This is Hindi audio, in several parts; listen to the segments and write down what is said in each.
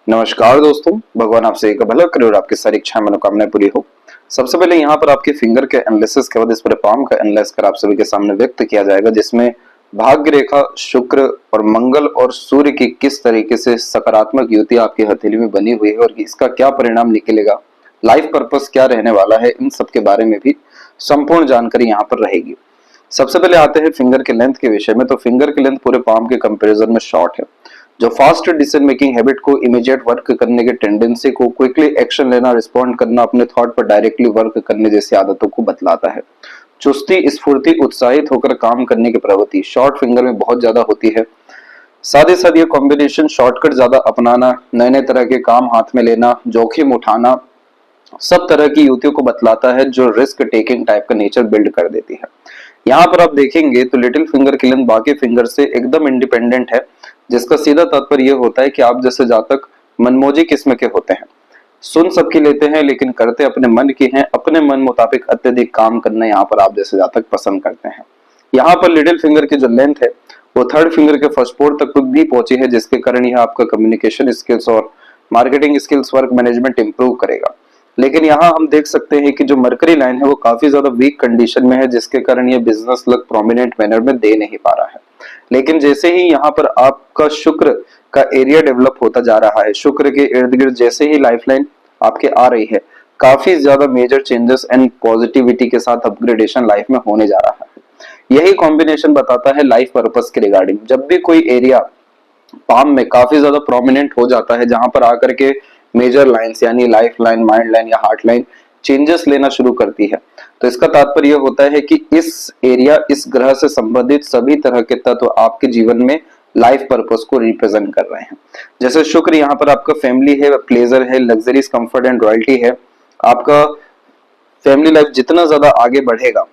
नमस्कार दोस्तों, भगवान आपसे एक भला करे और आपकी सारी इच्छाएं मनोकामनाएं पूरी हो। सबसे पहले यहाँ पर आपके फिंगर के एनालिसिस के बाद इस पूरे पाम का एनालाइज कर आप सभी के सामने व्यक्त किया जाएगा, जिसमें भाग्य रेखा शुक्र और मंगल और सूर्य की किस तरीके से सकारात्मक युति आपकी हथेली में बनी हुई है और इसका क्या परिणाम निकलेगा, लाइफ पर्पस क्या रहने वाला है, इन सब के बारे में भी संपूर्ण जानकारी यहाँ पर रहेगी। सबसे पहले आते हैं फिंगर के लेंथ के विषय में। तो फिंगर की लेंथ पूरे पाम के कंपैरिजन में शॉर्ट है, जो फास्ट डिसीजन मेकिंग हैबिट को, इमीडिएट वर्क करने की टेंडेंसी को, क्विकली एक्शन लेना, रिस्पॉन्ड करना, अपने थॉट पर डायरेक्टली वर्क करने जैसी आदतों को बतलाता है। चुस्ती, स्फूर्ति, उत्साहित होकर काम करने की प्रवृत्ति शॉर्ट फिंगर में बहुत ज्यादा होती है। साथ ही साथ ये कॉम्बिनेशन शॉर्टकट ज्यादा अपनाना, नए नए तरह के काम हाथ में लेना, जोखिम उठाना, सब तरह की युतियों को बतलाता है, जो रिस्क टेकिंग टाइप का नेचर बिल्ड कर देती है। यहाँ पर आप देखेंगे तो लिटिल फिंगर की लेंथ बाकी फिंगर से एकदम इंडिपेंडेंट है, जिसका सीधा तात्पर्य यह होता है कि आप जैसे जातक मनमोजी किस्म के होते हैं, सुन सबकी लेते हैं लेकिन करते अपने मन की हैं, अपने मन मुताबिक अत्यधिक काम करना यहाँ पर आप जैसे जातक पसंद करते हैं। यहाँ पर लिटिल फिंगर की जो लेंथ है वो थर्ड फिंगर के फर्स्ट पोर्ट तक भी पहुंची है, जिसके कारण यह आपका कम्युनिकेशन स्किल्स और marketing skills, work management improve करेगा। लेकिन यहाँ हम देख सकते हैं कि जो मरकरी लाइन है वो काफी ज्यादा वीक कंडीशन में है, जिसके कारण ये बिजनेस लक प्रोमिनेंट मैनर में दे नहीं पा रहा है। लेकिन जैसे ही यहाँ पर आपका शुक्र का एरिया डेवलप होता जा रहा है, शुक्र के इर्द गिर्द जैसे ही लाइफलाइन आपके आ रही है, काफी ज्यादा मेजर चेंजेस एंड पॉजिटिविटी के साथ अपग्रेडेशन लाइफ में होने जा रहा है। यही कॉम्बिनेशन बताता है लाइफ पर्पस के रिगार्डिंग। जब भी कोई एरिया पाम में काफी ज्यादा प्रोमिनेंट हो जाता है, जहां पर आकर के मेजर लाइंस यानी लाइफ लाइन, माइंड लाइन या हार्ट लाइन चेंजेस लेना शुरू करती है, तो इसका तात्पर्य यह होता है कि इस एरिया, इस ग्रह से संबंधित सभी तरह के तत्व आपके जीवन में लाइफ पर्पस को रिप्रेजेंट कर रहे हैं। जैसे शुक्र यहाँ पर आपका फैमिली है, प्लेजर है, लग्जरीज, कंफर्ट एंड रॉयल्टी है। आपका फैमिली लाइफ जितना ज्यादा आगे बढ़ेगा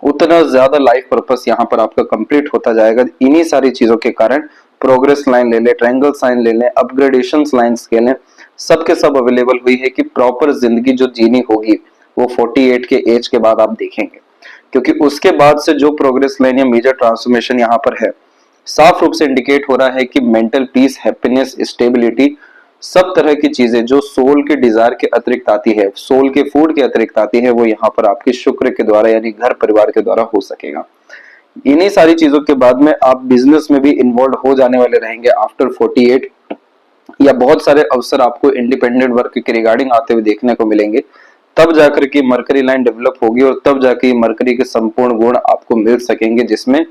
उतना ज्यादा लाइफ पर्पस यहाँ पर आपका कंप्लीट होता जाएगा। इन्हीं सारी चीजों के कारण प्रोग्रेस लाइन ले लें, ट्रायंगल साइन ले लें, अपग्रेडेशन लाइन्स ले लें, सबके सब अवेलेबल हुई है कि प्रॉपर जिंदगी जो जीनी होगी वो 48 के एज के बाद आप देखेंगे, क्योंकि उसके बाद से जो प्रोग्रेस लाइन या मेजर ट्रांसफॉर्मेशन यहाँ पर है, साफ रूप से इंडिकेट हो रहा है कि मेंटल पीस, हैप्पीनेस, स्टेबिलिटी, सब तरह की चीजें जो सोल के डिजायर के अतिरिक्त आती है, सोल के फूड के अतिरिक्त आती है, वो यहाँ पर आपके शुक्र के द्वारा यानी घर परिवार के द्वारा हो सकेगा। इन्हीं सारी चीजों के बाद में आप बिजनेस में भी इन्वॉल्व हो जाने वाले रहेंगे आफ्टर 48, या बहुत सारे अवसर आपको इंडिपेंडेंट वर्क के रिगार्डिंग आते हुए देखने को मिलेंगे। तब जाकर के मरकरी लाइन डेवलप होगी और तब जाके मरकरी के संपूर्ण गुण आपको मिल सकेंगे, जिसमें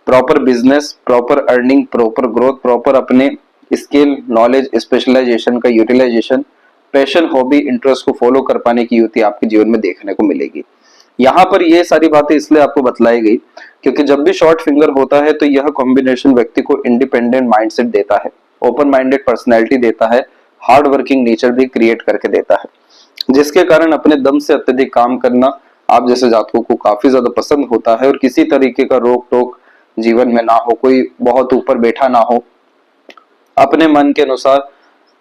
proper business, proper earning, proper growth, proper अपने स्किल, नॉलेज, स्पेशलाइजेशन का यूटिलाइजेशन, पैशन, हॉबी, इंटरेस्ट को फॉलो कर पाने की युक्ति आपके जीवन में देखने को मिलेगी। यहाँ पर ये सारी बातें इसलिए आपको बतलाई गई क्योंकि जब भी शॉर्ट फिंगर होता है तो यह कॉम्बिनेशन व्यक्ति को इंडिपेंडेंट माइंडसेट देता है, ओपन माइंडेड पर्सनैलिटी देता है, हार्ड वर्किंग नेचर भी क्रिएट करके देता है, जिसके कारण अपने दम से अत्यधिक काम करना आप जैसे जातकों को काफी ज्यादा पसंद होता है और किसी तरीके का रोक टोक जीवन में ना हो, कोई बहुत ऊपर बैठा ना हो, अपने मन के अनुसार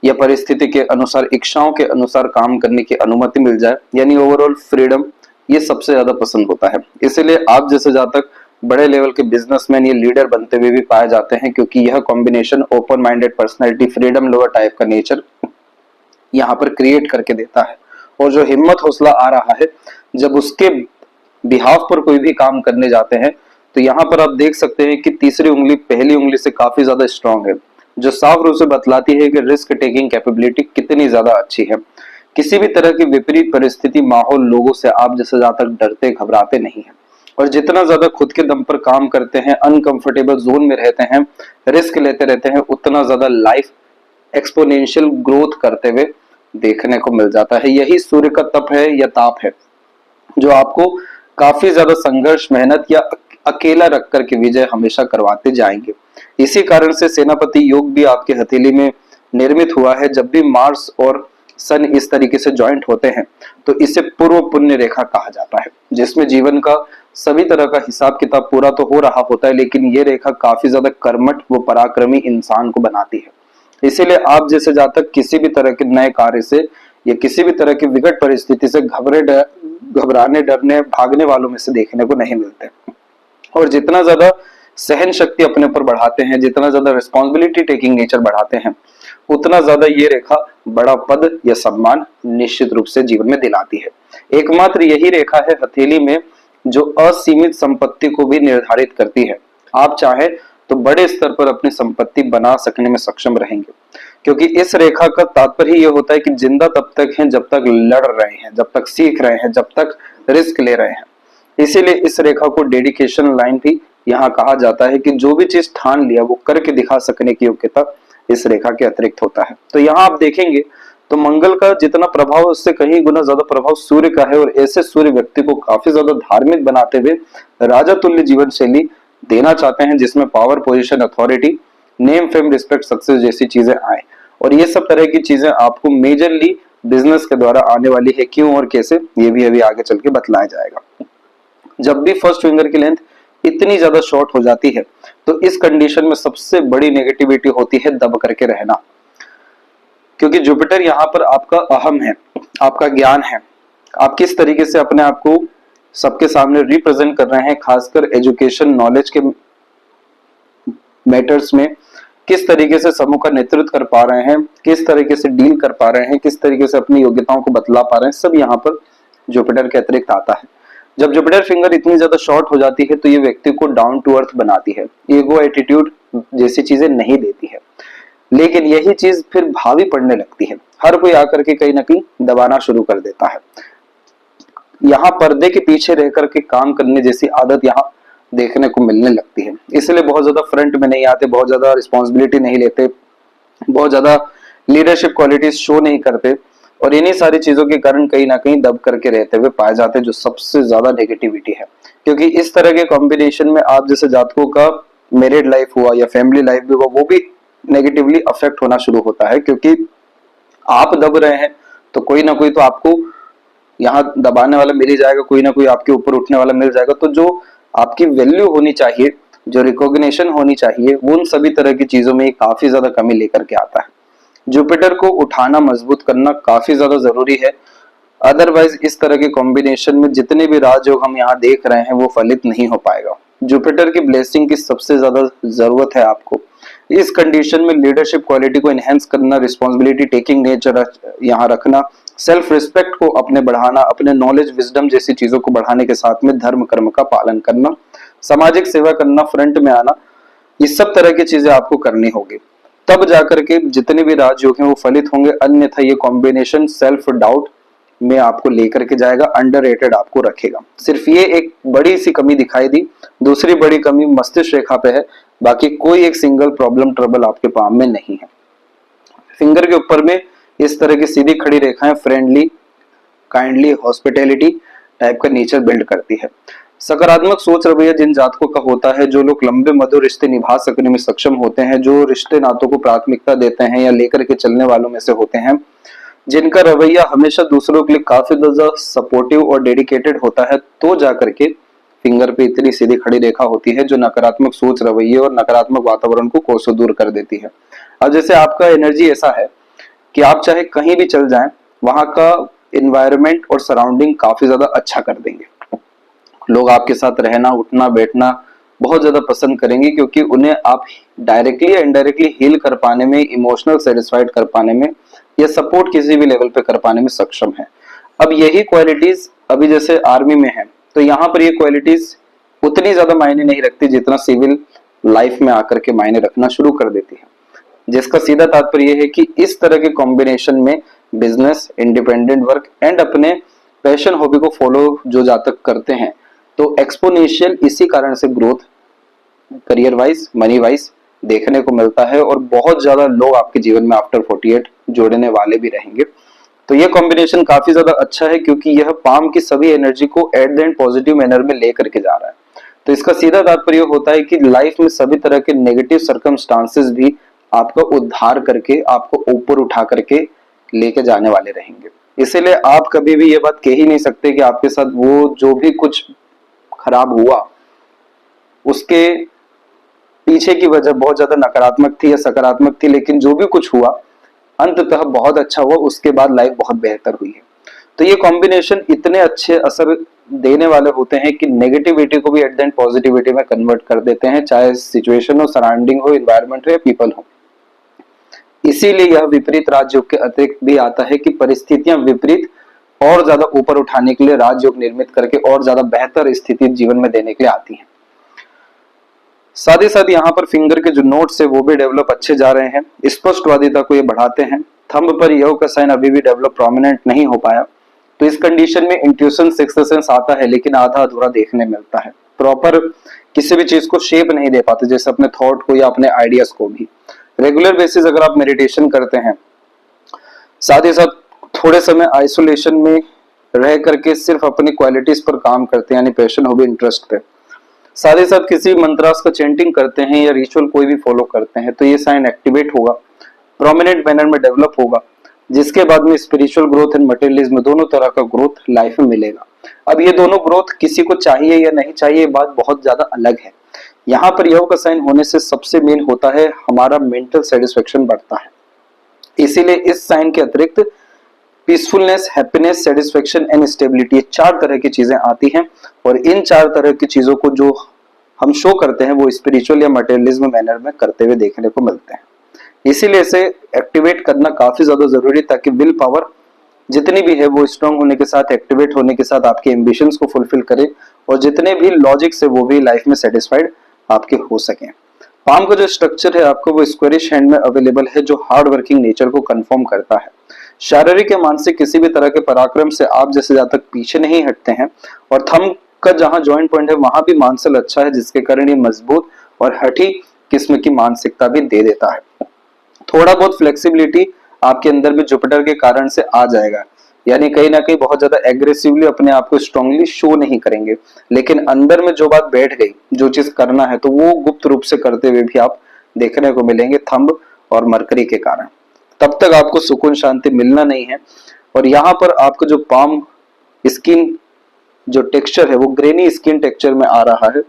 या परिस्थिति के अनुसार, इच्छाओं के अनुसार काम करने की अनुमति मिल जाए, यानी ओवरऑल फ्रीडम, ये सबसे ज्यादा पसंद होता है। इसीलिए आप जैसे जातक बड़े लेवल के बिजनेसमैन या लीडर बनते हुए भी पाए जाते हैं, क्योंकि यह combination open minded personality, freedom lover type का नेचर यहाँ पर क्रिएट करके देता है। और जो हिम्मत हौसला आ रहा है जब उसके बिहाफ पर कोई भी काम करने जाते हैं, तो यहाँ पर आप देख सकते हैं कि तीसरी उंगली पहली उंगली से काफी ज्यादा स्ट्रांग है, जो साफ रूप से बतलाती है कि रिस्क टेकिंग कैपेबिलिटी कितनी ज्यादा अच्छी है। किसी भी तरह की विपरीत परिस्थिति, माहौल, लोगों से आप जैसे ज्यादा डरते घबराते नहीं है, और जितना ज्यादा खुद के दम पर काम करते हैं, अनकंफर्टेबल जोन में रहते हैं, रिस्क लेते रहते हैं, उतना ज्यादा लाइफ एक्सपोनेंशियल ग्रोथ करते हुए देखने को मिल जाता है। यही सूर्य का तप है या ताप है, जो आपको काफी ज्यादा संघर्ष, मेहनत या अकेला रख करके विजय हमेशा करवाते जाएंगे। इसी कारण से सेनापति योग भी आपके हथेली में निर्मित हुआ है। जब भी मार्स और सन इस तरीके से ज्वाइंट होते हैं तो इसे पूर्व पुण्य रेखा कहा जाता है, जिसमें जीवन का सभी तरह का हिसाब किताब पूरा तो हो रहा होता है, लेकिन ये रेखा काफी ज्यादा कर्मठ व पराक्रमी इंसान को बनाती है। इसीलिए आप जैसे जातक किसी भी तरह के नए कार्य से या किसी भी तरह की विकट परिस्थिति से घबराने, डरने, भागने वालों में से देखने को नहीं मिलते। और जितना ज्यादा सहन शक्ति अपने ऊपर बढ़ाते हैं, जितना ज्यादा रिस्पॉन्सिबिलिटी टेकिंग नेचर बढ़ाते हैं, उतना ज्यादा ये रेखा बड़ा पद या सम्मान निश्चित रूप से जीवन में दिलाती है। एकमात्र यही रेखा है हथेली में जो असीमित संपत्ति को भी निर्धारित करती है। आप चाहे तो बड़े स्तर पर अपनी संपत्ति बना सकने में सक्षम रहेंगे, क्योंकि इस रेखा का तात्पर्य ये होता है कि जिंदा तब तक हैं जब तक लड़ रहे हैं, जब तक सीख रहे हैं, जब तक रिस्क ले रहे हैं। इसीलिए इस रेखा को डेडिकेशन लाइन भी यहाँ कहा जाता है कि जो भी चीज ठान लिया वो करके दिखा सकने की योग्यता इस रेखा के अतिरिक्त होता है। तो यहाँ आप देखेंगे तो मंगल का जितना प्रभाव उससे कहीं गुना ज्यादा प्रभाव सूर्य का है, और ऐसे सूर्य व्यक्ति को काफी ज्यादा धार्मिक बनाते हुए राजा तुल्य जीवन शैली देना चाहते हैं, जिसमें power, position, authority, name, fame, respect, success जैसी चीजें आए। और ये सब तरह की चीजें आपको मेजरली बिजनेस के द्वारा आने वाली है। क्यों और कैसे, ये भी अभी आगे चल के बतलाया जाएगा। जब भी फर्स्ट फिंगर की लेंथ इतनी ज्यादा शॉर्ट हो जाती है तो इस कंडीशन में सबसे बड़ी नेगेटिविटी होती है दब करके रहना, क्योंकि जुपिटर यहाँ पर आपका अहम है, आपका ज्ञान है, आप किस तरीके से अपने आप को सबके सामने रिप्रेजेंट कर रहे हैं, खासकर एजुकेशन, नॉलेज के मैटर्स में किस तरीके से समूह का नेतृत्व कर पा रहे हैं, किस तरीके से डील कर पा रहे हैं, किस तरीके से अपनी योग्यताओं को बतला पा रहे हैं, सब यहाँ पर जुपिटर के अतिरिक्त आता है। जब जुपिटर फिंगर इतनी ज्यादा शॉर्ट हो जाती है तो ये व्यक्ति को डाउन टू अर्थ बनाती है, ईगो, एटीट्यूड जैसी चीजें नहीं देती है, लेकिन यही चीज फिर भावी पड़ने लगती है। हर कोई आकर के कहीं ना कहीं दबाना शुरू कर देता है। यहाँ पर्दे के पीछे रह करके काम करने जैसी आदत यहाँ देखने को मिलने लगती है। इसलिए बहुत ज्यादा फ्रंट में नहीं आते, बहुत ज्यादा रिस्पॉन्सिबिलिटी नहीं लेते, बहुत ज्यादा लीडरशिप क्वालिटीज शो नहीं करते, और इन्हीं सारी चीजों के कारण कहीं ना कहीं दब करके रहते हुए पाए जाते हैं, जो सबसे ज्यादा नेगेटिविटी है। क्योंकि इस तरह के कॉम्बिनेशन में आप जैसे जातकों का मैरिड लाइफ हुआ या फैमिली लाइफ भी हुआ, वो भी नेगेटिवली अफेक्ट होना शुरू होता है। क्योंकि आप दब रहे हैं तो कोई ना कोई तो आपको यहाँ दबाने वाला मिल ही जाएगा, कोई ना कोई आपके ऊपर उठने वाला मिल जाएगा। तो जो आपकी वैल्यू होनी चाहिए, जो रिकॉग्निशन होनी चाहिए, वो उन सभी तरह की चीजों में काफी ज्यादा कमी लेकर के आता है। जुपिटर को उठाना, मजबूत करना काफी ज्यादा जरूरी है। अदरवाइज इस तरह के कॉम्बिनेशन में जितने भी राजयोग हम यहाँ देख रहे हैं वो फलित नहीं हो पाएगा। जुपिटर की ब्लेसिंग की सबसे ज्यादा जरूरत है आपको। इस कंडीशन में लीडरशिप क्वालिटी को एनहेंस करना, रिस्पॉन्सिबिलिटी टेकिंग नेचर यहाँ रखना, सेल्फ रिस्पेक्ट को अपने बढ़ाना, अपने नॉलेज, विजडम जैसी चीजों को बढ़ाने के साथ में धर्म कर्म का पालन करना, सामाजिक सेवा करना, फ्रंट में आना, ये सब तरह की चीजें आपको करनी होगी। तब जाकर के जितने भी राजयोग हैं वो फलित होंगे। अन्यथा ये कॉम्बिनेशन सेल्फ डाउट में आपको लेकर के जाएगा, अंडररेटेड आपको रखेगा। सिर्फ ये एक बड़ी सी कमी दिखाई दी, दूसरी बड़ी कमी मस्तिष्क रेखा पे है, बाकी कोई एक सिंगल प्रॉब्लम ट्रबल आपके पाम में नहीं है। फिंगर के ऊपर में इस तरह की सीधी खड़ी रेखाएं फ्रेंडली, काइंडली, हॉस्पिटैलिटी टाइप का नेचर बिल्ड करती है। सकारात्मक सोच रवैया जिन जातकों का होता है, जो लोग लंबे मधुर रिश्ते निभा सकने में सक्षम होते हैं, जो रिश्ते नातों को प्राथमिकता देते हैं या लेकर के चलने वालों में से होते हैं, जिनका रवैया हमेशा दूसरों के लिए काफी ज्यादा सपोर्टिव और डेडिकेटेड होता है, तो जाकर के फिंगर पे इतनी सीधी खड़ी रेखा होती है जो नकारात्मक सोच रवैये और नकारात्मक वातावरण को कोसों दूर कर देती है। अब जैसे आपका एनर्जी ऐसा है कि आप चाहे कहीं भी चल जाएं, वहां का एनवायरनमेंट और सराउंडिंग काफी ज्यादा अच्छा कर देंगे। लोग आपके साथ रहना, उठना, बैठना बहुत ज्यादा पसंद करेंगे, क्योंकि उन्हें आप डायरेक्टली या इनडायरेक्टली हील कर पाने में, इमोशनल सेटिस्फाइड कर पाने में या सपोर्ट किसी भी लेवल पे कर पाने में सक्षम है। अब यही क्वालिटीज अभी जैसे आर्मी में है, तो यहाँ पर ये क्वालिटीज उतनी ज्यादा मायने नहीं रखती जितना सिविल लाइफ में आकर के मायने रखना शुरू कर देती है। जिसका सीधा तात्पर्य यह है कि इस तरह के कॉम्बिनेशन में बिजनेस, इंडिपेंडेंट वर्क एंड अपने पैशन, हॉबी को फॉलो जो जातक करते हैं, तो एक्सपोनेंशियल इसी कारण से growth career wise, money wise देखने को मिलता है, और बहुत ज्यादा लोग आपके जीवन में आफ्टर 48 जोड़ने वाले भी रहेंगे। तो ये कॉम्बिनेशन काफी ज्यादा अच्छा है, क्योंकि यह पाम की सभी एनर्जी को eight the and positive manner में लेकर के जा रहा है। तो इसका सीधा तात्पर्य होता है कि लाइफ में सभी तरह के नेगेटिव सर्कमस्टांसेस भी आपका उद्धार करके, आपको ऊपर उठा करके लेके जाने वाले रहेंगे। इसीलिए आप कभी भी ये बात कह ही नहीं सकते कि आपके साथ वो जो भी कुछ खराब हुआ उसके पीछे की वजह बहुत ज्यादा नकारात्मक थी या सकारात्मक थी, लेकिन जो भी कुछ हुआ अंततः बहुत अच्छा हुआ, उसके बाद लाइफ बहुत बेहतर हुई है। तो ये कॉम्बिनेशन इतने अच्छे असर देने वाले होते हैं कि नेगेटिविटी को भी एट द एंड पॉजिटिविटी में कन्वर्ट कर देते हैं, चाहे सिचुएशन हो, सराउंडिंग हो, एनवायरनमेंट हो या पीपल हो। इसीलिए यह विपरीत राजयोग के अतिरिक्त भी आता है कि परिस्थितियां विपरीत और ज्यादा ऊपर उठाने के लिए राजयोग निर्मित करके और ज्यादा बेहतर स्थिति जीवन में देने के लिए आती है। साथ ही साथ यहाँ पर फिंगर के जो नोट्स है वो भी डेवलप अच्छे जा रहे हैं, स्पष्टवादिता को ये बढ़ाते हैं। थंब पर योग का साइन अभी भी डेवलप प्रोमिनेंट नहीं हो पाया, तो इस कंडीशन में इंट्यूशन सिक्स्थ सेंस आता है लेकिन आधा अधूरा देखने मिलता है। प्रॉपर किसी भी चीज को शेप नहीं दे पाते, जैसे अपने थॉट को या अपने आइडियाज को भी। रेगुलर बेसिस अगर आप मेडिटेशन करते हैं, साथ ही साथ थोड़े समय आइसोलेशन में रह करके सिर्फ अपनी क्वालिटीज पर काम करते हैं, यानी पैशन हॉबी इंटरेस्ट पे, साथ ही साथ किसी मंत्रास का चेंटिंग करते हैं या रिचुअल कोई भी फॉलो करते हैं, तो ये साइन एक्टिवेट होगा, प्रोमिनेंट मैनर में डेवलप होगा, जिसके बाद में स्पिरिचुअल ग्रोथ एंड मटेरियलिज्म दोनों तरह का ग्रोथ लाइफ में मिलेगा। अब ये दोनों ग्रोथ किसी को चाहिए या नहीं चाहिए, बात बहुत ज्यादा अलग है। यहाँ पर योग का साइन होने से सबसे मेन होता है हमारा मेंटल सेटिस्फेक्शन बढ़ता है। इसीलिए इस साइन के अतिरिक्त peacefulness, happiness, satisfaction and stability, चार तरह की चीजें आती हैं, और इन चार तरह की चीजों को जो हम शो करते हैं वो स्पिरिचुअल या मटेरियलिज्म मैनर में करते हुए देखने को मिलते हैं। इसीलिए इसे एक्टिवेट करना काफी ज्यादा जरूरी है, ताकि विल पावर जितनी भी है वो स्ट्रांग होने के साथ, एक्टिवेट होने के साथ आपके एम्बिशंस को फुलफिल करे, और जितने भी लॉजिक्स है वो भी लाइफ में सेटिस्फाइड आपके हो सके। पाम का जो स्ट्रक्चर है आपको वो स्क्वायरिश हैंड में अवेलेबल है, जो हार्ड वर्किंग नेचर को कंफर्म करता है। शारीरिक या मानसिक किसी भी तरह के पराक्रम से आप जैसे ज्यादा तक पीछे नहीं हटते हैं, और थंब का जहां जॉइंट पॉइंट है वहां भी मांसल अच्छा है, जिसके कारण ये मजबूत और हठी किस्म की मानसिकता भी दे देता है। थोड़ा बहुत फ्लेक्सिबिलिटी आपके अंदर भी जुपिटर के कारण से आ जाएगा, यानी कहीं ना कहीं बहुत ज्यादा एग्रेसिवली अपने आप को स्ट्रांगली शो नहीं करेंगे, लेकिन अंदर में जो बात बैठ गई, जो चीज करना है, तो वो गुप्त रूप से करते हुए भी आप देखने को मिलेंगे थंब और मरकरी के कारण। तब तक आपको सुकून शांति मिलना नहीं है। और यहाँ पर आपका जो पाम स्किन जो टेक्सचर है वो ग्रेनी स्किन टेक्सचर में आ रहा है,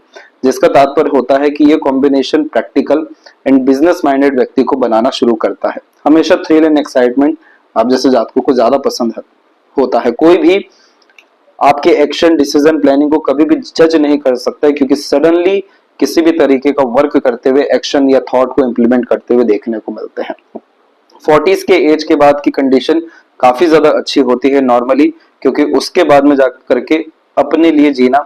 जिसका तात्पर्य होता है कि ये combination practical and business minded व्यक्ति को बनाना शुरू करता है। हमेशा थ्रिल एंड एक्साइटमेंट आप जैसे जातकों को ज्यादा पसंद होता है। कोई भी आपके एक्शन, डिसीजन, प्लानिंग को कभी भी जज नहीं कर सकता है, क्योंकि सडनली किसी भी तरीके का वर्क करते हुए, एक्शन या थॉट को इंप्लीमेंट करते हुए देखने को मिलते हैं। 40s के एज के बाद की कंडीशन काफी ज्यादा अच्छी होती है नॉर्मली, क्योंकि उसके बाद में जाकर करके अपने लिए जीना,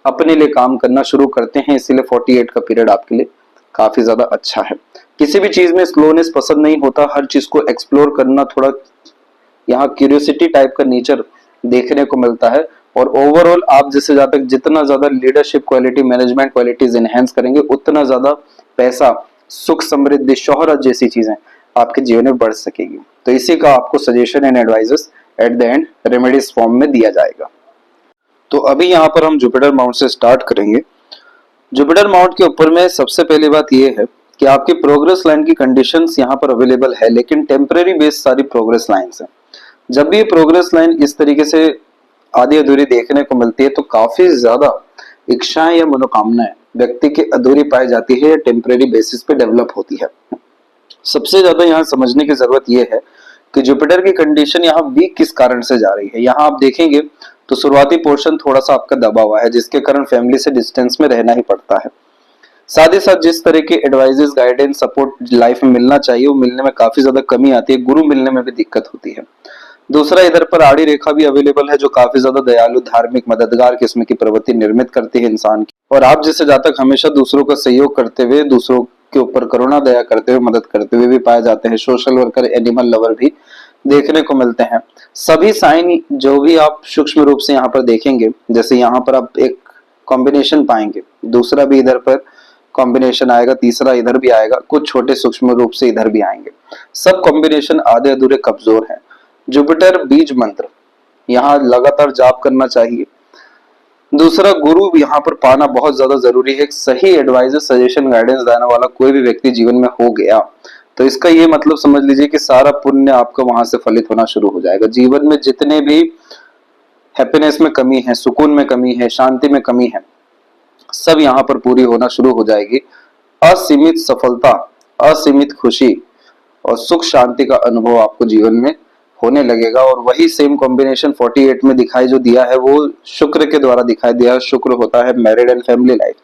अपने लिए काम करना शुरू करते हैं। इसीलिए 48 का पीरियड आपके लिए काफी ज्यादा अच्छा है। किसी भी चीज में स्लोनेस पसंद नहीं होता, हर चीज को एक्सप्लोर करना, थोड़ा यहाँ क्यूरियोसिटी टाइप का नेचर देखने को मिलता है। और ओवरऑल आप जैसे ज्यादा जितना ज्यादा leadership quality, management qualities enhance करेंगे, उतना ज्यादा पैसा, सुख, समृद्धि, शोहरत जैसी चीजें आपके जीवन में बढ़ सकेगी। तो इसी का आपको suggestion and advises eight the and remedies form में दिया जाएगा। तो अभी यहाँ पर हम जुपिटर माउंट से स्टार्ट करेंगे। जुपिटर माउंट के ऊपर में सबसे पहली बात यह है कि आपकी प्रोग्रेस लाइन की कंडीशंस यहाँ पर अवेलेबल है, लेकिन टेम्परेरी बेस्ड सारी प्रोग्रेस लाइन्स हैं। जब भी ये प्रोग्रेस लाइन इस तरीके से आधी अधूरी देखने को मिलती है, तो काफी ज्यादा इच्छाएं या मनोकामनाएं व्यक्ति की अधूरी पाई जाती है या टेम्परेरी बेसिस पे डेवलप होती है। सबसे ज्यादा यहाँ समझने की जरूरत यह है कि जुपिटर की कंडीशन यहाँ वीक किस कारण से जा रही है। यहाँ आप देखेंगे तो शुरुआती पोर्शन थोड़ा सा आपका दबा हुआ है, जिसके कारण फैमिली से डिस्टेंस में रहना ही पड़ता है। साथ ही साथ जिस तरह के एडवाइजेस, गाइडेंस, सपोर्ट लाइफ में मिलना चाहिए वो मिलने में काफी ज्यादा कमी आती है, गुरु मिलने में भी दिक्कत होती है। दूसरा, इधर पर आड़ी रेखा भी अवेलेबल है, जो काफी ज्यादा दयालु, धार्मिक, मददगार किस्म की प्रवृत्ति निर्मित करती है इंसान की। और आप जैसे जातक हमेशा दूसरों का सहयोग करते हुए, दूसरों के ऊपर करुणा दया करते हुए, मदद करते हुए भी पाए जाते हैं। सोशल वर्कर, एनिमल लवर भी देखने को मिलते हैं। सभी साइन जो भी आप सूक्ष्म रूप से यहाँ पर देखेंगे, जैसे यहाँ पर आप एक कॉम्बिनेशन पाएंगे, दूसरा भी इधर पर कॉम्बिनेशन आएगा, तीसरा इधर भी आएगा, कुछ छोटे सूक्ष्म रूप से इधर भी आएंगे। सब कॉम्बिनेशन आधे अधूरे कमजोर हैं। जुपिटर बीज मंत्र यहाँ लगातार जाप करना चाहिए। दूसरा, गुरु यहाँ पर पाना बहुत ज्यादा जरूरी है। सही एडवाइजर, सजेशन, गाइडेंस देने वाला कोई भी व्यक्ति जीवन में हो गया तो इसका ये मतलब समझ लीजिए कि सारा पुण्य आपका वहां से फलित होना शुरू हो जाएगा। जीवन में जितने भी हैप्पीनेस में कमी है, सुकून में कमी है, शांति में कमी है, सब यहाँ पर पूरी होना शुरू हो जाएगी। असीमित सफलता, असीमित खुशी और सुख शांति का अनुभव आपको जीवन में होने लगेगा। और वही सेम कॉम्बिनेशन 48 में दिखाई जो दिया है वो शुक्र के द्वारा दिखाई दिया है। शुक्र होता है मैरिड एंड फैमिली लाइफ।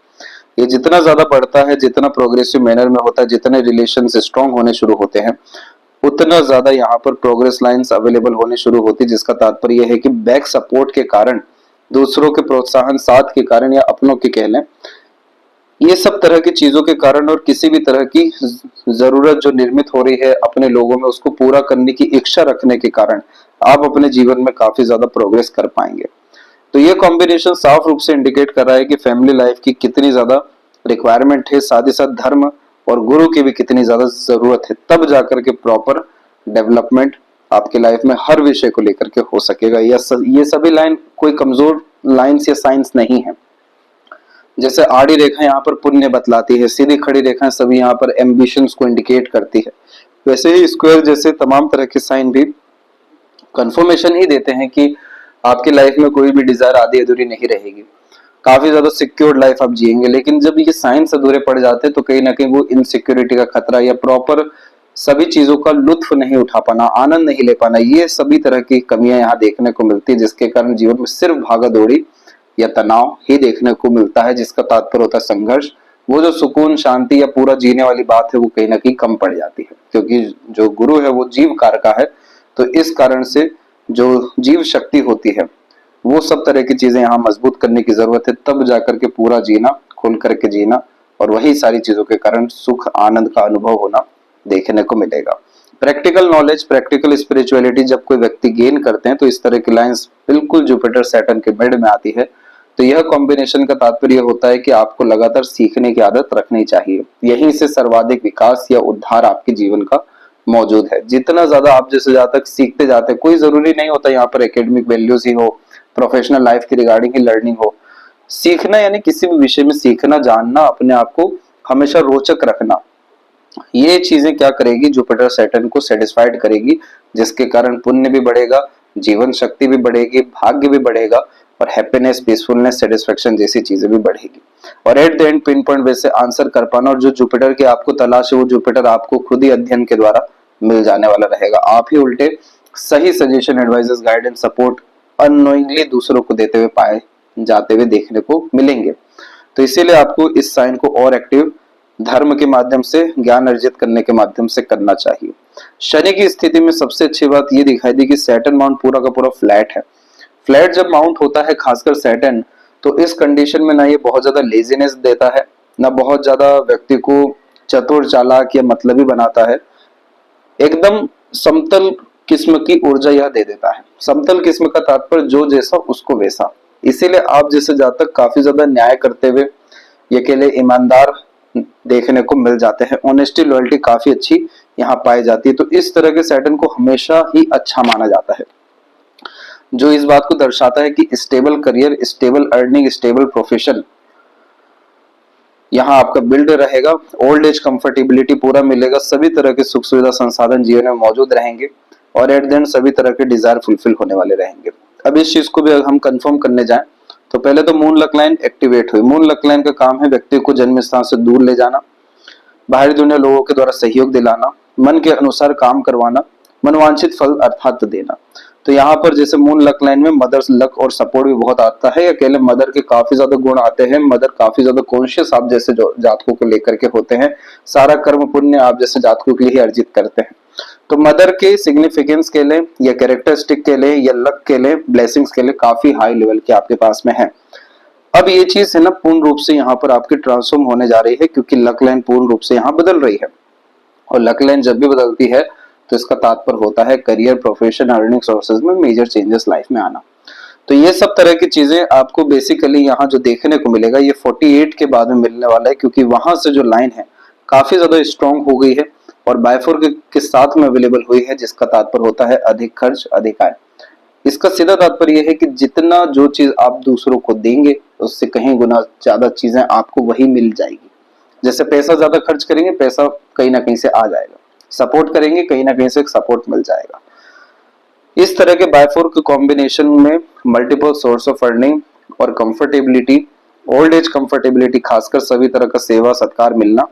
ये जितना ज्यादा बढ़ता है, जितना प्रोग्रेसिव मैनर में होता है, जितने रिलेशन स्ट्रॉन्ग होने शुरू होते हैं, उतना ज्यादा यहाँ पर प्रोग्रेस लाइंस अवेलेबल होने शुरू होती, जिसका तात्पर्य यह है कि बैक सपोर्ट के कारण, दूसरों के प्रोत्साहन साथ के कारण या अपनों के कह लें, ये सब तरह की चीजों के कारण और किसी भी तरह की जरूरत जो निर्मित हो रही है अपने लोगों में, उसको पूरा करने की इच्छा रखने के कारण आप अपने जीवन में काफी ज्यादा प्रोग्रेस कर पाएंगे। तो ये कॉम्बिनेशन साफ रूप से इंडिकेट कर रहा है कि फैमिली लाइफ की कितनी ज्यादा रिक्वायरमेंट है, साथ ही साथ धर्म और गुरु की भी कितनी ज्यादा जरूरत है, तब जाकर के प्रॉपर डेवलपमेंट आपके लाइफ में हर विषय को लेकर के हो सकेगा। ये सभी लाइन कोई कमजोर लाइंस या साइंस नहीं है। जैसे आड़ी रेखा यहाँ पर पुण्य बतलाती है, सीधी खड़ी रेखा सभी यहाँ पर एम्बिशंस को इंडिकेट करती है, वैसे ही स्क्वायर जैसे तमाम तरह के साइन भी कंफर्मेशन ही देते हैं कि आपकी लाइफ में कोई भी डिजायर आधी अधूरी नहीं रहेगी, काफी ज्यादा सिक्योर्ड लाइफ आप जिएंगे। लेकिन जब ये साइंस अधूरे पड़ जाते हैं तो कहीं ना कहीं वो इनसिक्योरिटी का खतरा या प्रॉपर सभी चीजों का लुत्फ नहीं उठा पाना, आनंद नहीं ले पाना, ये सभी तरह की कमियां यहाँ देखने को मिलती है, जिसके कारण जीवन में सिर्फ भागा दौड़ी या तनाव ही देखने को मिलता है, जिसका तात्पर्य होता है संघर्ष। वो जो सुकून शांति या पूरा जीने वाली बात है वो कहीं ना कहीं कम पड़ जाती है, क्योंकि जो गुरु है वो जीव कार का है। तो इस कारण से जो जीव शक्ति होती है वो सब तरह की चीजें यहाँ मजबूत करने की जरूरत है, तब जाकर के पूरा जीना, खुल करके जीना, और वही सारी चीजों के कारण सुख आनंद का अनुभव होना देखने को मिलेगा। प्रैक्टिकल नॉलेज, प्रैक्टिकल स्पिरिचुअलिटी जब कोई व्यक्ति गेन करते हैं तो इस तरह की लाइंस बिल्कुल जुपिटर सैटर्न के मिड में आती है। तो यह कॉम्बिनेशन का तात्पर्य होता है कि आपको लगातार सीखने की आदत रखनी चाहिए, यहीं से सर्वाधिक विकास या उद्धार आपके जीवन का मौजूद है। जितना ज्यादा आप जैसे जातक सीखते जाते हैं, कोई जरूरी नहीं होता यहाँ पर एकेडमिक वैल्यूज ही हो, प्रोफेशनल लाइफ की रिगार्डिंग ही लर्निंग हो, सीखना यानी किसी भी विषय में सीखना, जानना, अपने आप को हमेशा रोचक रखना, ये चीजें क्या करेगी, जुपिटर सैटर्न को सेटिस्फाइड करेगी, जिसके कारण पुण्य भी बढ़ेगा, जीवन शक्ति भी बढ़ेगी, भाग्य भी बढ़ेगा, और हैप्पीनेस, पीसफुलनेस, सेटिस्फेक्शन जैसी चीजें भी बढ़ेगी। और eight the and pin point वैसे आंसर कर पाना, और जो जुपिटर की आपको तलाश है वो जुपिटर आपको खुद ही अध्ययन के द्वारा मिल जाने वाला रहेगा। आप ही उल्टे सही suggestion, advises, guidance, support unknowingly दूसरों को देते हुए पाए जाते हुए देखने को मिलेंगे। तो इसीलिए आपको इस साइन को और एक्टिव धर्म के माध्यम से, ज्ञान अर्जित करने के माध्यम से करना चाहिए। शनि की स्थिति में सबसे अच्छी बात ये दिखाई दी कि सैटर्न माउंट पूरा का पूरा फ्लैट है। फ्लैट जब माउंट होता है खासकर सैटर्न, तो इस कंडीशन में ना ये बहुत ज्यादा लेजीनेस देता है, ना बहुत ज्यादा व्यक्ति को चतुर, चालाक या मतलबी बनाता है। एकदम समतल किस्म की ऊर्जा यह दे देता है। समतल किस्म का तात्पर्य जो जैसा उसको वैसा। इसीलिए आप जैसे जातक काफी ज्यादा न्याय करते हुए, ये के लिए ईमानदार देखने को मिल जाते हैं, ऑनेस्टी, लॉयल्टी काफी अच्छी यहाँ पाई जाती है। तो इस तरह के सैटर्न को हमेशा ही अच्छा माना जाता है, जो इस बात को दर्शाता है कि stable career, stable earning, stable profession यहाँ आपका बिल्ड रहेगा। ओल्ड एज कंफर्टेबिलिटी पूरा मिलेगा, सभी तरह के सुख सुविधा संसाधन जीवन में मौजूद रहेंगे, और एट द एंड सभी तरह के डिजायर फुलफिल होने वाले रहेंगे। अब इस चीज को भी अगर हम कंफर्म करने जाएं तो पहले तो मून लक लाइन एक्टिवेट हुई। मून लक लाइन का काम है व्यक्ति को जन्म स्थान से दूर ले जाना, बाहरी दुनिया लोगों के द्वारा सहयोग दिलाना, मन के अनुसार काम करवाना, मनवांछित फल अर्थात देना। तो यहाँ पर जैसे मून लक लाइन में मदर्स लक और सपोर्ट भी बहुत आता है, अकेले मदर के काफी ज्यादा गुण आते हैं। मदर काफी ज्यादा कॉन्शियस आप जैसे जातकों को लेकर के होते हैं, सारा कर्म पुण्य आप जैसे जातकों के लिए ही अर्जित करते हैं। तो मदर के सिग्निफिकेंस के लिए या कैरेक्टरिस्टिक के लिए या लक के लिए, ब्लेसिंग्स के लिए काफी हाई लेवल के आपके पास में है। अब ये चीज है ना पूर्ण रूप से यहाँ पर आपकी ट्रांसफॉर्म होने जा रही है, क्योंकि लक लाइन पूर्ण रूप से यहाँ बदल रही है। और लक लाइन जब भी बदलती है तो इसका तात्पर्य होता है करियर, प्रोफेशन, अर्निंग सोर्सेज में मेजर चेंजेस लाइफ में आना। तो ये सब तरह की चीजें आपको बेसिकली यहाँ जो देखने को मिलेगा ये 48 के बाद में मिलने वाला है, क्योंकि वहां से जो लाइन है काफी ज्यादा स्ट्रॉन्ग हो गई है और बायफोर के साथ में अवेलेबल हुई है, जिसका तात्पर्य होता है अधिक खर्च, अधिक आय। इसका सीधा तात्पर्य यह है कि जितना जो चीज आप दूसरों को देंगे उससे कहीं गुना ज्यादा चीजें आपको वही मिल जाएगी। जैसे पैसा ज्यादा खर्च करेंगे, पैसा कहीं ना कहीं से आ जाएगा, सपोर्ट करेंगे कहीं ना कहीं से सपोर्ट मिल जाएगा। इस तरह के बायफोर के कॉम्बिनेशन में मल्टीपल सोर्स ऑफ अर्निंग और कंफर्टेबिलिटी, ओल्ड एज कंफर्टेबिलिटी, खासकर सभी तरह का सेवा सत्कार मिलना,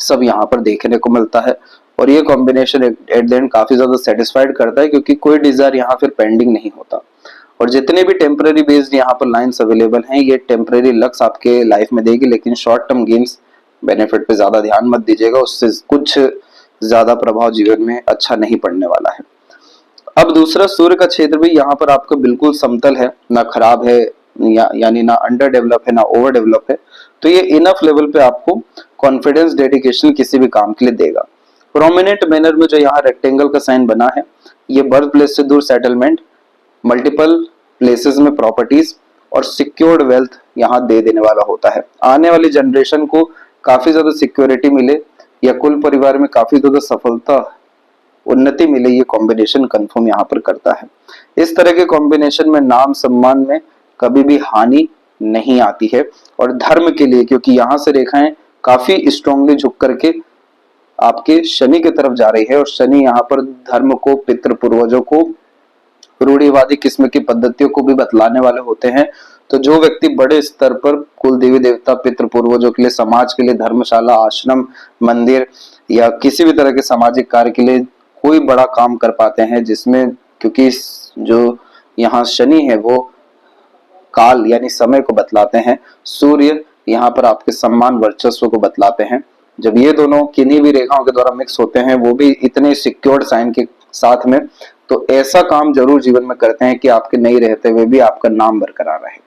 सब यहाँ पर देखने को मिलता है। और ये कॉम्बिनेशन एट द एंड काफी ज्यादा सेटिस्फाइड करता है, क्योंकि कोई डिजायर यहाँ फिर पेंडिंग नहीं होता। और जितने भी टेम्पररी बेस्ड यहाँ पर लाइंस अवेलेबल हैं, ये टेम्पररी लक्स आपके लाइफ में देगी, लेकिन शॉर्ट टर्म गेन्स बेनिफिट पे ज्यादा ध्यान मत दीजिएगा। उससे कुछ ज्यादा प्रभाव जीवन में अच्छा नहीं पड़ने वाला है। अब दूसरा, सूर्य का क्षेत्र भी यहाँ पर आपका बिल्कुल समतल है, ना खराब है यानी ना अंडर डेवलप है ना ओवर डेवलप है। तो ये इनफ लेवल पे आपको कॉन्फिडेंस, डेडिकेशन किसी भी काम के लिए देगा। प्रोमिनेंट मैनर में जो यहाँ रेक्टेंगल का साइन बना है, ये बर्थ प्लेस से दूर सेटलमेंट, मल्टीपल प्लेसेस में प्रॉपर्टीज और सिक्योर्ड वेल्थ यहाँ दे देने वाला होता है। आने वाली जनरेशन को काफी ज्यादा सिक्योरिटी मिले या कुल परिवार में काफी ज्यादा सफलता, उन्नति मिले, ये कॉम्बिनेशन कंफर्म यहाँ पर करता है। इस तरह के कॉम्बिनेशन में नाम सम्मान में कभी भी हानि नहीं आती है। और धर्म के लिए, क्योंकि यहाँ से रेखाएं काफी स्ट्रांगली झुक करके आपके शनि की तरफ जा रही है, और शनि यहाँ पर धर्म को, पितृ पूर्वजों को, रूढ़िवादी किस्म की पद्धतियों को भी बतलाने वाले होते हैं। तो जो व्यक्ति बड़े स्तर पर कुल देवी देवता, पितृ पूर्वजों के लिए, समाज के लिए धर्मशाला, आश्रम, मंदिर या किसी भी तरह के सामाजिक कार्य के लिए कोई बड़ा काम कर पाते हैं, जिसमें, क्योंकि जो यहाँ शनि है वो काल यानी समय को बतलाते हैं, सूर्य यहाँ पर आपके सम्मान, वर्चस्व को बतलाते हैं। जब ये दोनों किन्हीं भी रेखाओं के द्वारा मिक्स होते हैं, वो भी इतने सिक्योर्ड साइन के साथ में, तो ऐसा काम जरूर जीवन में करते हैं कि आपके नहीं रहते हुए भी आपका नाम बरकरार रहे।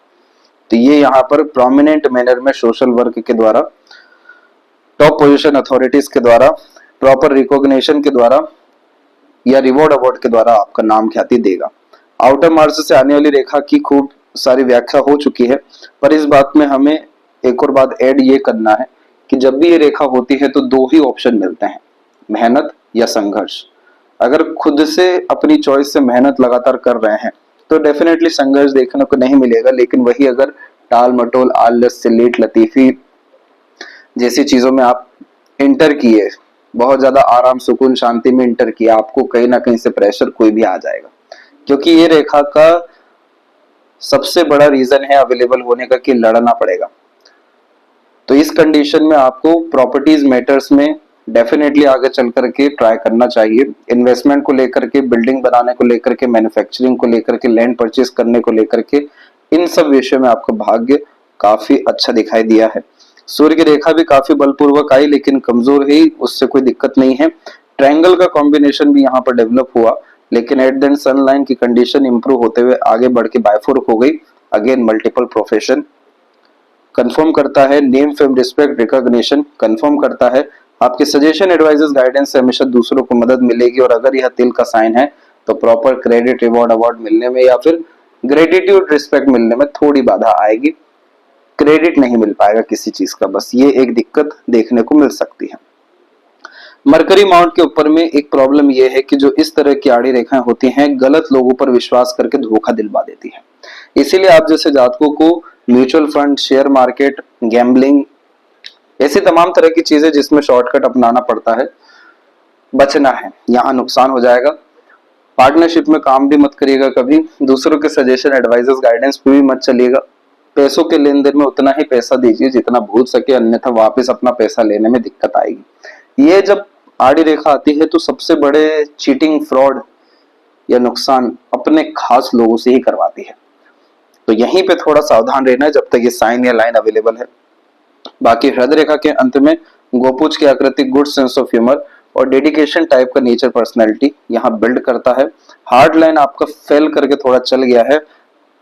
तो ये यहाँ पर प्रोमिनेंट मैनर में सोशल वर्क के द्वारा, टॉप पोजीशन अथॉरिटीज के द्वारा, प्रॉपर रिकॉग्निशन के द्वारा या रिवॉर्ड अवार्ड के द्वारा आपका नाम ख्याति देगा। आउटर मार्स से आने वाली रेखा की खूब सारी व्याख्या हो चुकी है, पर इस बात में हमें एक और बात ऐड ये करना है कि जब भी ये रेखा होती है तो दो ही ऑप्शन मिलते हैं, मेहनत या संघर्ष। अगर खुद से अपनी चॉइस से मेहनत लगातार कर रहे हैं तो डेफिनेटली संघर्ष देखने को नहीं मिलेगा, लेकिन वही अगर टाल मटोल, आलस से, लेट लतीफी जैसी चीजों में आप इंटर किए, बहुत ज्यादा आराम, सुकून, शांति में इंटर किया, आपको कहीं ना कहीं से प्रेशर कोई भी आ जाएगा, क्योंकि ये रेखा का सबसे बड़ा रीजन है अवेलेबल होने का कि लड़ना पड़ेगा। तो इस कंडीशन में आपको प्रॉपर्टीज मैटर्स में डेफिनेटली आगे चल करके ट्राई करना चाहिए। इन्वेस्टमेंट को लेकर के, बिल्डिंग बनाने को लेकर के, मैन्युफैक्चरिंग को लेकर के, लैंड परचेज करने को लेकर के, इन सब विषयों में आपका भाग्य काफी अच्छा दिखाई दिया है। सूर्य की रेखा भी काफी बलपूर्वक आई, लेकिन कमजोर है, उससे कोई दिक्कत नहीं है। ट्रायंगल का कॉम्बिनेशन भी यहाँ पर डेवलप हुआ, लेकिन at the end sun line की कंडीशन इंप्रूव होते हुए आगे बढ़ के बायफोर्क हो गई। अगेन मल्टीपल प्रोफेशन कंफर्म करता है, name, fame, respect, recognition confirm करता है। आपके सजेशन, एडवाइजेस, गाइडेंस से हमेशा दूसरों को मदद मिलेगी, और अगर यह तिल का साइन है तो प्रॉपर क्रेडिट, रिवॉर्ड, अवार्ड मिलने में या फिर ग्रेटिट्यूड, रिस्पेक्ट मिलने में थोड़ी बाधा आएगी। क्रेडिट नहीं मिल पाएगा किसी चीज का, बस ये एक दिक्कत देखने को मिल सकती है। मरकरी माउंट के ऊपर में एक प्रॉब्लम ये है कि जो इस तरह की आड़ी रेखाएं होती हैं, गलत लोगों पर विश्वास करके धोखा दिलवा देती है। इसीलिए आप जैसे जातकों को mutual fund, share market, gambling, ऐसी तमाम तरह की चीजें जिसमें शॉर्टकट अपनाना पड़ता है, बचना है, यहाँ नुकसान हो जाएगा। पार्टनरशिप में काम भी मत करिएगा कभी, दूसरों के सजेशन, एडवाइजर्स, गाइडेंस पे भी मत चलिएगा। पैसों के लेन देन में उतना ही पैसा दीजिए जितना भूल सके, अन्यथा वापस अपना पैसा लेने में दिक्कत आएगी। ये जब आड़ी रेखा आती है तो सबसे बड़े चीटिंग, फ्रॉड या नुकसान अपने खास लोगों से ही करवाती है। तो यहीं पे थोड़ा सावधान रहना है जब तक ये साइन या लाइन अवेलेबल है। बाकी हृदय रेखा के अंत में गोपुज की आकृति, गुड सेंस ऑफ ह्यूमर और डेडिकेशन टाइप का नेचर, पर्सनैलिटी यहाँ बिल्ड करता है। हार्ड लाइन आपका फेल करके थोड़ा चल गया है,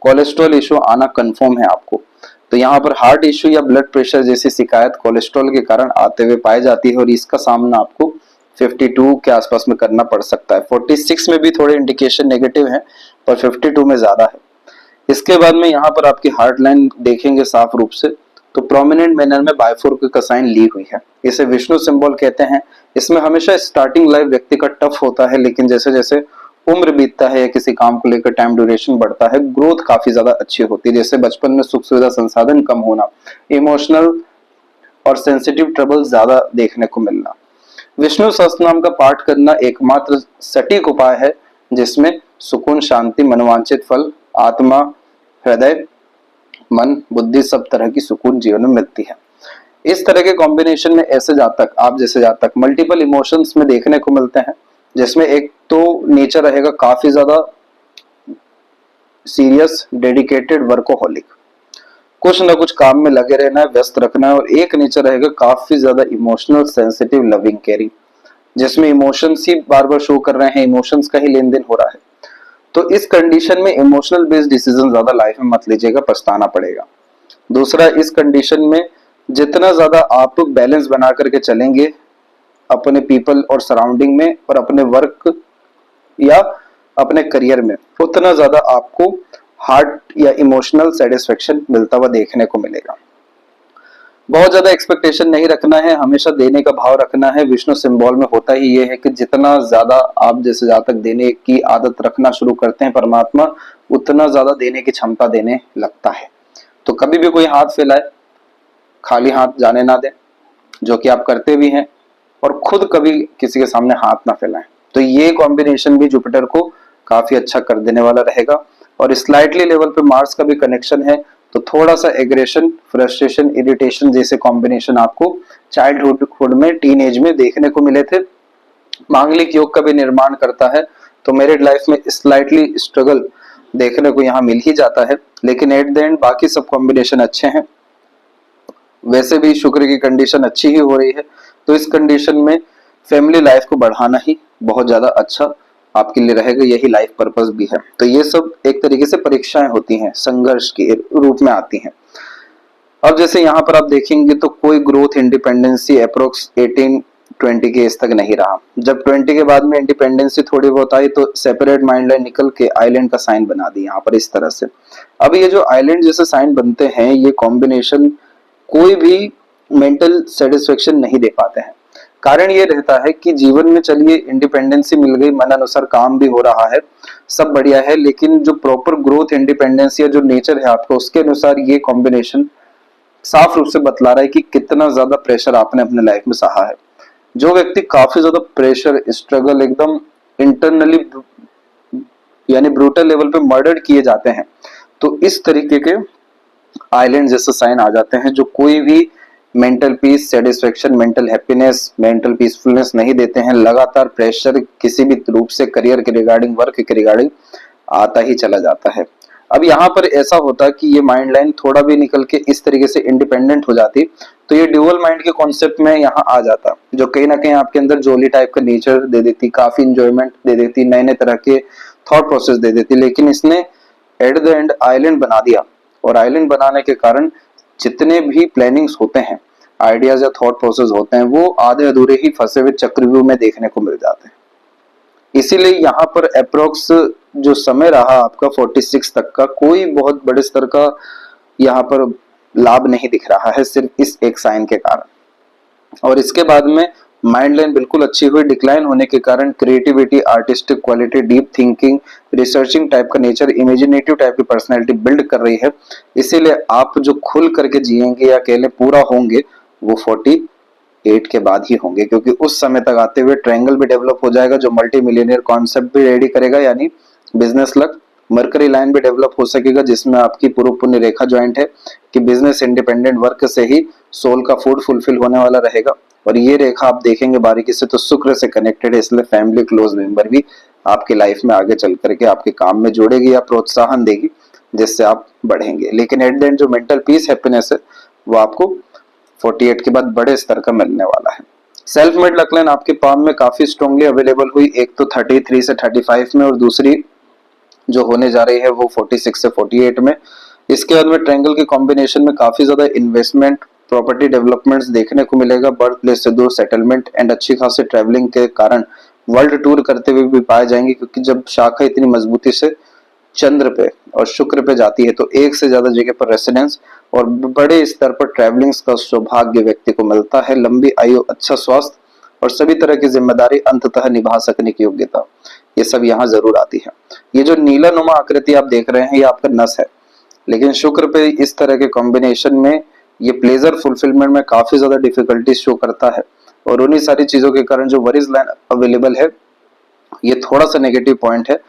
कोलेस्ट्रॉल इशू आना कंफर्म है आपको। तो यहाँ पर हार्ट इशू या ब्लड प्रेशर जैसी शिकायत कोलेस्ट्रॉल के कारण आते हुए पाई जाती है, और इसका सामना आपको 52 के आसपास में करना पड़ सकता है। 46 में भी थोड़े इंडिकेशन नेगेटिव है, पर 52 में ज्यादा है। इसके बाद में यहाँ पर आपकी हार्ट लाइन देखेंगे साफ रूप से, तो प्रोमिनेंट मैनर में बायफोर्क का साइन ली हुई है। इसे विष्णु सिंबल कहते हैं। इसमें हमेशा स्टार्टिंग लाइफ व्यक्ति का टफ होता है, लेकिन जैसे जैसे उम्र बीतता है या किसी काम को लेकर टाइम ड्यूरेशन बढ़ता है, ग्रोथ काफी ज्यादा अच्छी होती है। जैसे बचपन में सुख सुविधा संसाधन कम होना, इमोशनल और सेंसिटिव ट्रबल ज्यादा देखने को मिलना। विष्णु सहस्त्र नाम का पाठ करना एकमात्र सटीक उपाय है जिसमें सुकून, शांति, मनोवांछित फल, आत्मा, हृदय, मन, बुद्धि, सब तरह की सुकून जीवन में मिलती है। इस तरह के कॉम्बिनेशन में ऐसे जातक, आप जैसे जातक मल्टीपल इमोशंस में देखने को मिलते हैं, जिसमें एक तो नेचर रहेगा काफी ज्यादा सीरियस, डेडिकेटेड, वर्कोहॉलिक, कुछ ना कुछ काम में लगे रहना है, व्यस्त रखना है, और एक नेचर रहेगा काफी ज्यादा इमोशनल, सेंसिटिव, लविंग, केयरिंग। जिसमें इमोशंस ही बार बार शो कर रहे हैं, इमोशंस का ही लेन देन हो रहा है। तो इस कंडीशन में इमोशनल बेस्ड डिसीजन ज्यादा लाइफ में मत लीजिएगा, पछताना पड़ेगा। दूसरा, इस कंडीशन में जितना ज्यादा आप बैलेंस बना करके चलेंगे अपने पीपल और सराउंडिंग में और अपने वर्क या अपने करियर में, उतना ज्यादा आपको हार्ट या इमोशनल सेटिस्फेक्शन मिलता हुआ देखने को मिलेगा। बहुत ज्यादा एक्सपेक्टेशन नहीं रखना है, हमेशा देने का भाव रखना है। विष्णु सिंबल में होता ही ये है कि जितना ज्यादा आप जैसे जहां तक देने की आदत रखना शुरू करते हैं परमात्मा उतना ज्यादा देने की क्षमता देने लगता है। तो कभी भी कोई हाथ फैलाए खाली हाथ जाने ना दें, जो कि आप करते भी हैं, और खुद कभी किसी के सामने हाथ ना फैलाएं। तो ये कॉम्बिनेशन भी जुपिटर को काफी अच्छा कर देने वाला रहेगा। और स्लाइटली लेवल पे मार्स का भी कनेक्शन है, तो थोड़ा सा एग्रेशन, फ्रस्ट्रेशन, इरिटेशन जैसे कॉम्बिनेशन आपको चाइल्डहुड में, टीन एज में देखने को मिले थे। मांगलिक योग का भी निर्माण करता है, तो मैरिड लाइफ में स्लाइटली स्ट्रगल देखने को यहाँ मिल ही जाता है, लेकिन एट द एंड बाकी सब कॉम्बिनेशन अच्छे हैं। वैसे भी शुक्र की कंडीशन अच्छी ही हो रही है, तो इस कंडीशन में फैमिली लाइफ को बढ़ाना ही बहुत ज्यादा अच्छा आपके लिए रहेगा, यही लाइफ पर्पस भी है। तो ये सब एक तरीके से परीक्षाएं होती हैं, संघर्ष के रूप में आती हैं। अब जैसे यहाँ पर आप देखेंगे तो कोई ग्रोथ इंडिपेंडेंसी अप्रोक्स 18-20 के एज तक नहीं रहा। जब 20 के बाद में इंडिपेंडेंसी थोड़ी बहुत आई तो सेपरेट माइंड लाइन निकल के आइलैंड का साइन बना दी यहाँ पर इस तरह से। अब ये जो आइलैंड जैसे साइन बनते हैं, ये कॉम्बिनेशन कोई भी मेंटल सेटिस्फेक्शन नहीं दे पाते हैं। कारण ये रहता है कि जीवन में चलिए इंडिपेंडेंसी मिल गई, मन अनुसार काम भी हो रहा है, सब बढ़िया है, लेकिन जो प्रॉपर ग्रोथ इंडिपेंडेंस या जो नेचर है आपका, उसके अनुसार ये कॉम्बिनेशन साफ रूप से बतला रहा है कि कितना ज्यादा प्रेशर आपने अपने लाइफ में सहा है। जो व्यक्ति काफी ज्यादा प्रेशर, स्ट्रगल, एकदम इंटरनली यानी ब्रूटल लेवल पे मर्डर किए जाते हैं, तो इस तरीके के आइलैंड जैसे साइन आ जाते हैं, जो कोई भी mental peace, satisfaction, mental happiness, mental peacefulness नहीं देते हैं। लगातार प्रेशर किसी भी रूप से करियर के रिगार्डिंग, वर्क के रिगार्डिंग आता ही चला जाता है। अब यहाँ पर ऐसा होता कि ये माइंड लाइन थोड़ा भी निकल के इस तरीके से इंडिपेंडेंट हो जाती, तो ये ड्यूअल माइंड के कॉन्सेप्ट में यहाँ आ जाता, जो कहीं ना कहीं आपके अंदर जोली टाइप का नेचर दे देती, काफी इंजॉयमेंट दे देती, नए नए तरह के थॉट प्रोसेस दे देती। लेकिन इसने एट द एंड आइलैंड बना दिया, और आइलैंड बनाने के कारण जितने भी प्लानिंग्स होते हैं, आइडियाज या थॉट प्रोसेस होते हैं, वो आधे अधूरे ही फंसे हुए चक्रव्यूह में देखने को मिल जाते हैं। इसीलिए यहाँ पर अप्रोक्स जो समय रहा आपका 46 तक का, कोई बहुत बड़े स्तर का यहाँ पर लाभ नहीं दिख रहा है, सिर्फ इस एक साइन के कारण। और इसके बाद में माइंड लाइन बिल्कुल अच्छी हुई, डिक्लाइन होने के कारण creativity, artistic quality, deep thinking, researching type का नेचर, इमेजिनेटिव टाइप की पर्सनैलिटी बिल्ड कर रही है। इसीलिए आप जो खुल करके जिएंगे या कह लें पूरा होंगे, वो 48 के बाद ही होंगे, क्योंकि उस समय तक आते हुए ट्रायंगल भी डेवलप हो जाएगा, जो मल्टी मिलियनियर कॉन्सेप्ट भी रेडी करेगा, यानी बिजनेस लक। मरकरी लाइन भी डेवलप हो सकेगा, जिसमें आपकी पूर्व पुण्य रेखा ज्वाइंट है कि बिजनेस इंडिपेंडेंट वर्क से ही सोल का फूड फुलफिल होने वाला रहेगा। और ये रेखा आप देखेंगे बारीकी से तो शुक्र से कनेक्टेड है, इसलिए फैमिली क्लोज मेंबर भी आपकी लाइफ में आगे चल करके आपके काम में जोड़ेगी या प्रोत्साहन देगी, जिससे आप बढ़ेंगे। लेकिन एट द एंड जो मेंटल पीस, हैप्पीनेस है, वो आपको 48 के बाद बड़े स्तर का मिलने वाला है। सेल्फ मेड लक लाइन आपके पाम में काफी स्ट्रांगली अवेलेबल हुई, एक तो 33 से 35 में, और दूसरी जो होने जा रही है वो 46 से 48 में। इसके बाद में ट्रायंगल के कॉम्बिनेशन में काफी ज्यादा इन्वेस्टमेंट, प्रॉपर्टी डेवलपमेंट्स देखने को मिलेगा, बर्थ प्लेस से दूर सेटलमेंट एंड अच्छी खासी ट्रैवलिंग के कारण वर्ल्ड टूर करते हुए भी पाए जाएंगे, क्योंकि जब शाखा इतनी मजबूती से चंद्र पे और शुक्र पे जाती है तो एक से ज्यादा जगह पर रेसिडेंस और बड़े स्तर पर ट्रैवलिंग्स का सौभाग्य व्यक्ति को मिलता है। लंबी आयु, अच्छा स्वास्थ्य और सभी तरह की जिम्मेदारी अंततः निभा सकने की योग्यता, ये सब यहाँ जरूर आती है। ये जो नीला नुमा आकृति आप देख रहे हैं, ये आपका नस है, लेकिन शुक्र पे इस तरह के कॉम्बिनेशन में ये प्लेजर फुलफिलमेंट में काफी ज्यादा डिफिकल्टी शो करता है। और उन्हीं सारी चीजों के कारण जो वरीज लाइन अवेलेबल है, ये थोड़ा सा नेगेटिव पॉइंट है,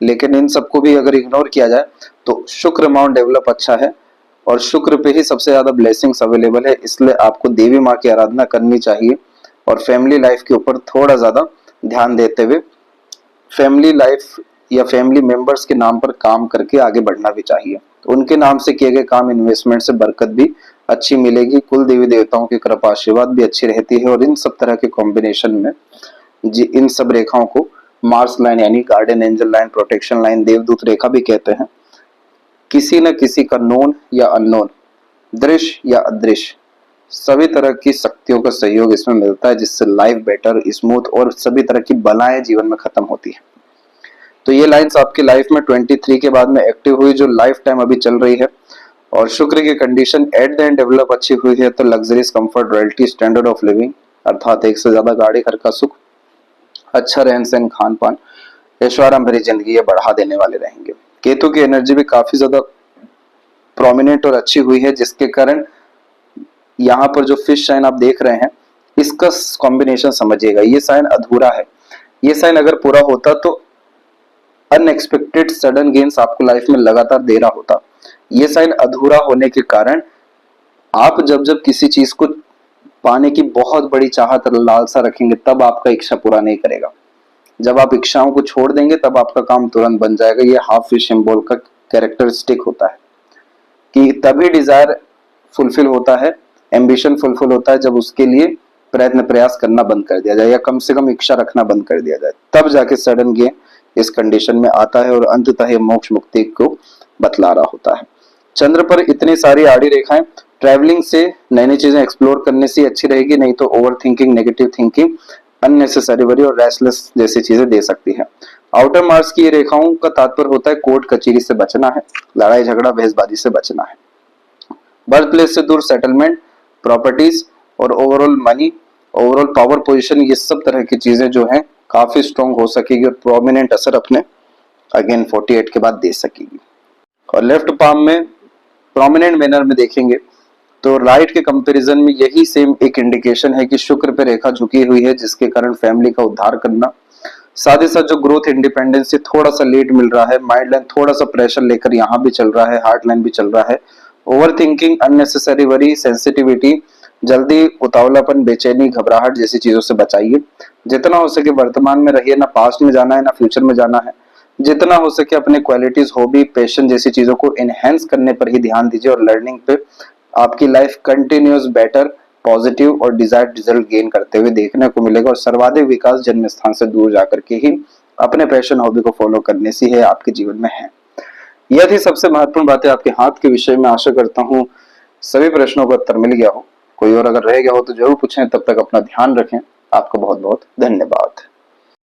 लेकिन इन सबको भी अगर इग्नोर किया जाए तो शुक्र अमाउंट डेवलप अच्छा है, और शुक्र पे ही सबसे ज्यादा ब्लेसिंग्स अवेलेबल है। इसलिए आपको देवी माँ की आराधना करनी चाहिए, और फैमिली लाइफ के ऊपर थोड़ा ज्यादा ध्यान देते हुए फैमिली लाइफ या फैमिली मेंबर्स के नाम पर काम करके आगे बढ़ना भी चाहिए। तो उनके नाम से किए गए काम, इन्वेस्टमेंट से बरकत भी अच्छी मिलेगी, कुल देवी देवताओं की कृपा आशीर्वाद भी अच्छी रहती है। और इन सब तरह के कॉम्बिनेशन में इन सब रेखाओं को मार्स लाइन यानी guardian angel line, protection line, देवदूत रेखा भी कहते हैं। किसी न किसी का नोन या अननोन, दृश्य या अदृश्य, सभी तरह की शक्तियों का सहयोग इसमें मिलता है, जिससे लाइफ बेटर, स्मूथ और सभी तरह की बलाएं जीवन में खत्म होती है। तो ये लाइंस आपकी लाइफ में 23 के बाद में एक्टिव हुई, जो लाइफ टाइम अभी चल रही है। और शुक्र की condition at the and develop अच्छी हुई है, तो luxuries, comfort, royalty, standard of living अर्थात एक से ज्यादा गाड़ी, घर का सुख, अच्छा रहन सहन, खान पान, ऐश्वर्य भरी जिंदगी ये बढ़ा देने वाले रहेंगे। केतु की एनर्जी भी काफी ज्यादा प्रोमिनेंट और अच्छी हुई है, जिसके कारण यहाँ पर जो फिश साइन आप देख रहे हैं, इसका कॉम्बिनेशन समझिएगा। ये साइन अधूरा है, ये साइन अगर पूरा होता तो अनएक्सपेक्टेड सडन गेन्स आपको लाइफ में लगातार दे रहा होता। ये साइन अधूरा होने के कारण आप जब जब किसी चीज को पाने की बहुत बड़ी चाहत लालसा रखेंगे, तब आपका इच्छा पूरा नहीं करेगा। जब आप इच्छाओं को छोड़ देंगे, तब आपका काम तुरंत बन जाएगा। ये हाफ फिश सिंबल का कैरेक्टरिस्टिक होता है कि तभी डिजायर फुलफिल होता है, एम्बिशन फुलफिल होता है, जब उसके लिए प्रयत्न प्रयास करना बंद कर दिया जाए या कम से कम इच्छा रखना बंद कर दिया जाए, तब जाके सडन गेन इस कंडीशन में आता है और अंततः ये मोक्ष मुक्ति को बतला रहा होता है। चंद्र पर इतनी सारी आड़ी रेखाएं ट्रैवलिंग से, नई नई चीजें एक्सप्लोर करने से अच्छी रहेगी, नहीं तो over thinking, negative thinking, unnecessary worry और रेस्टलेस जैसी चीजें दे सकती है। आउटर मार्स की ये रेखाओं का तात्पर्य होता है कोर्ट कचहरी से बचना है, लड़ाई झगड़ा बहसबाजी से बचना है, बर्थ प्लेस से दूर सेटलमेंट, प्रॉपर्टीज और overall money, overall power position, ये सब तरह की चीजें जो हैं काफी स्ट्रॉन्ग हो सकेगी और प्रोमिनेंट असर अपने अगेन 48 के बाद दे सकेगी। और लेफ्ट पाम में प्रोमिनेंट मैनर में देखेंगे तो राइट के कंपैरिजन में यही सेम एक इंडिकेशन है कि शुक्र पे रेखा झुकी हुई है, जिसके कारण फैमिली का उद्धार करना, साथ ही साथ जो ग्रोथ इंडिपेंडेंस से थोड़ा सा लेट मिल रहा है, माइंड लाइन थोड़ा सा प्रेशर लेकर यहाँ भी चल रहा है, हार्ट लाइन भी चल रहा है, over thinking, unnecessary worry, sensitivity, जल्दी उतावलापन, बेचैनी, घबराहट जैसी चीजों से बचाइए। जितना हो सके वर्तमान में रहिए, ना पास्ट में जाना है ना फ्यूचर में जाना है। जितना हो सके अपने क्वालिटीज, हॉबी, पैशन जैसी चीजों को एनहेंस करने पर ही ध्यान दीजिए और लर्निंग पे आपकी लाइफ कंटिन्यूअस बेटर, पॉजिटिव और डिजायर्ड रिजल्ट गेन करते हुए देखने को मिलेगा। और सर्वाधिक विकास जन्म स्थान से दूर जाकर के ही अपने पैशन, हॉबी को फॉलो करने से ही आपके जीवन में है। यह थी सबसे महत्वपूर्ण बातें आपके हाथ के विषय में। आशा करता हूँ सभी प्रश्नों का उत्तर मिल गया हो। कोई और अगर रह गया हो तो जरूर पूछें। तब तक अपना ध्यान रखें। आपका बहुत बहुत धन्यवाद।